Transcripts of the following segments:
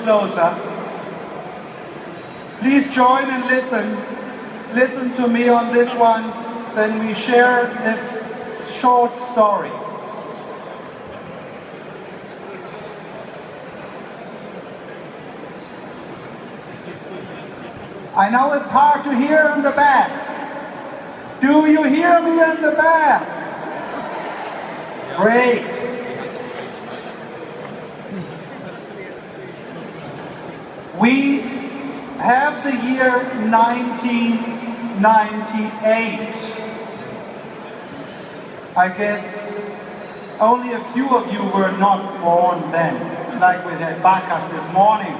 closer. Please join and listen. Listen to me on this one, then we share this short story. I know it's hard to hear in the back. Do you hear me in the back? Great. We have the year 1998. I guess only a few of you were not born then, like we had Bacchus this morning.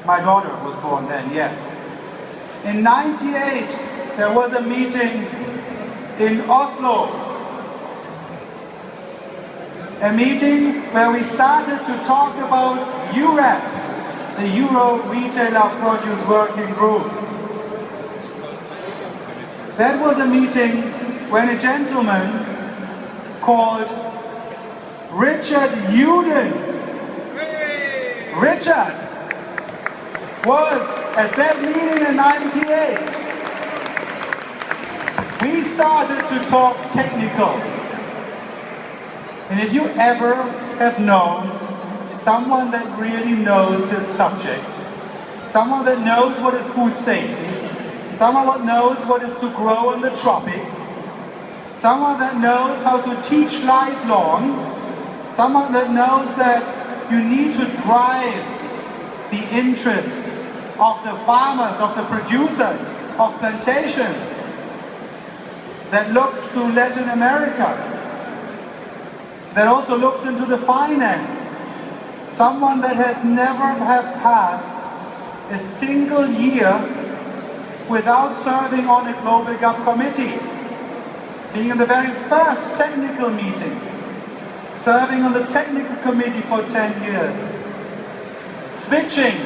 My daughter was born then, yes. In 98, there was a meeting in Oslo. A meeting where we started to talk about EUREP, the Euro Retailer Produce Working Group. That was a meeting when a gentleman called Richard Uden. Richard was at that meeting in 98. We started to talk technical. And if you ever have known someone that really knows his subject, someone that knows what is food safety, someone that knows what is to grow in the tropics, someone that knows how to teach lifelong, someone that knows that you need to drive the interest of the farmers, of the producers, of plantations, that looks to Latin America, that also looks into the finance, someone that has never have passed a single year without serving on a Global GAP committee, being in the very first technical meeting, serving on the technical committee for 10 years, switching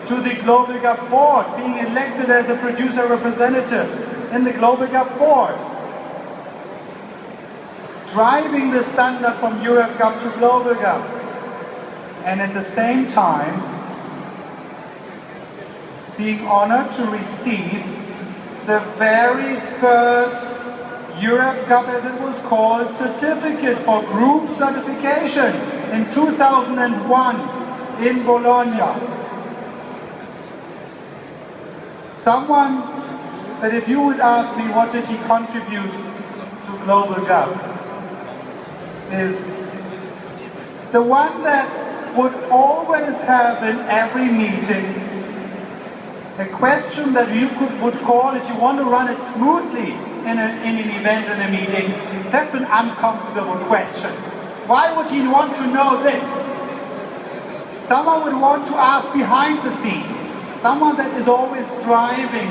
to the Global GAP board, being elected as a producer representative in the Global GAP board, driving the standard from Europe GAP to Global GAP, and at the same time being honored to receive the very first Europe GAP, as it was called, certificate for group certification in 2001 in Bologna. Someone that if you would ask me what did he contribute to Global GAP, is the one that would always have in every meeting a question that you would call, if you want to run it smoothly in an event, in a meeting, that's an uncomfortable question. Why would he want to know this? Someone would want to ask behind the scenes. Someone that is always driving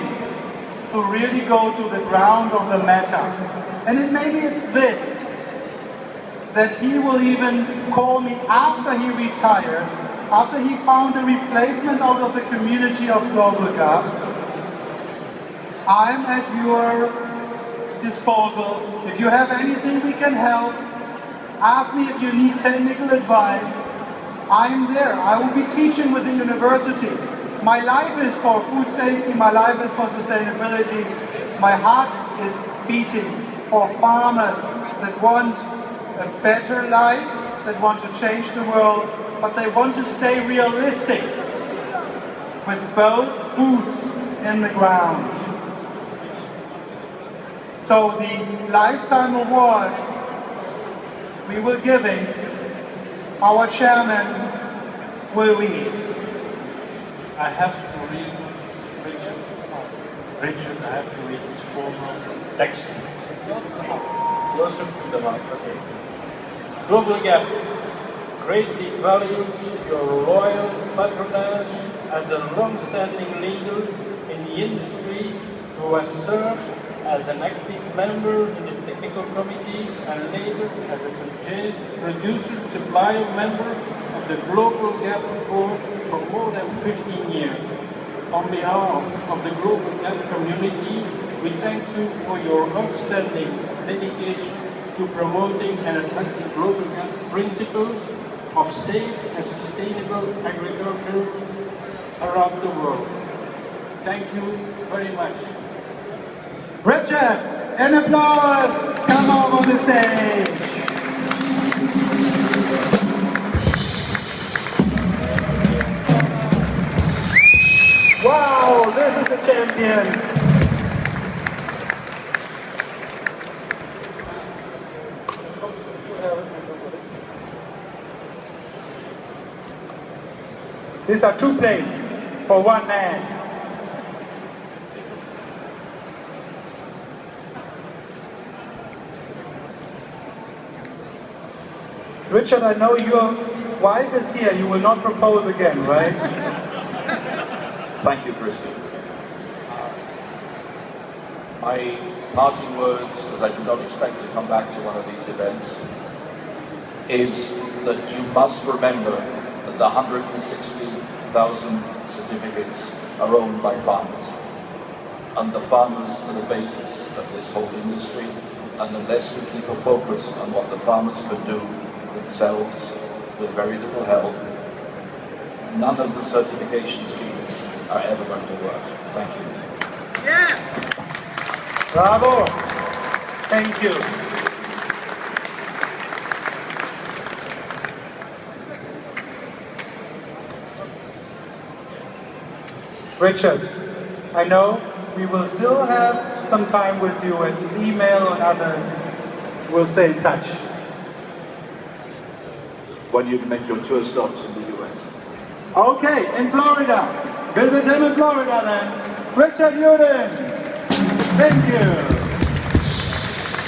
to really go to the ground of the matter. And then maybe it's this, that he will even call me after he retired, after he found a replacement out of the community of Global GAP. I'm at your disposal. If you have anything we can help, ask me if you need technical advice. I'm there. I will be teaching with the university. My life is for food safety, my life is for sustainability. My heart is beating for farmers that want a better life, that want to change the world, but they want to stay realistic with both boots in the ground. So the Lifetime Award we will giving, our chairman will read. I have to read Richard, I have to read his formal text. Closer to the mic, okay. Global GAP greatly values your loyal patronage as a long-standing leader in the industry who has served as an active member in the technical committees and later as a producer-supplier member of the Global GAP board for more than 15 years. On behalf of the Global GAP community, we thank you for your outstanding dedication to promoting and advancing Global GAP principles of safe and sustainable agriculture around the world. Thank you very much. Richard, an applause. Come on the stage. Wow, this is the champion. These are 2 plates for 1 man. Richard, I know your wife is here. You will not propose again, right? Thank you, Christy. My parting words, because I do not expect to come back to one of these events, is that you must remember that the 160,000 certificates are owned by farmers. And the farmers are the basis of this whole industry. And unless we keep a focus on what the farmers could do themselves with very little help, none of the certification schemes are ever going to work. Thank you. Yeah! Bravo! Thank you. Richard, I know we will still have some time with you, and his email and others will stay in touch. When you make your tour stops in the US. Okay, in Florida. Visit him in Florida then. Richard Uden. Thank you.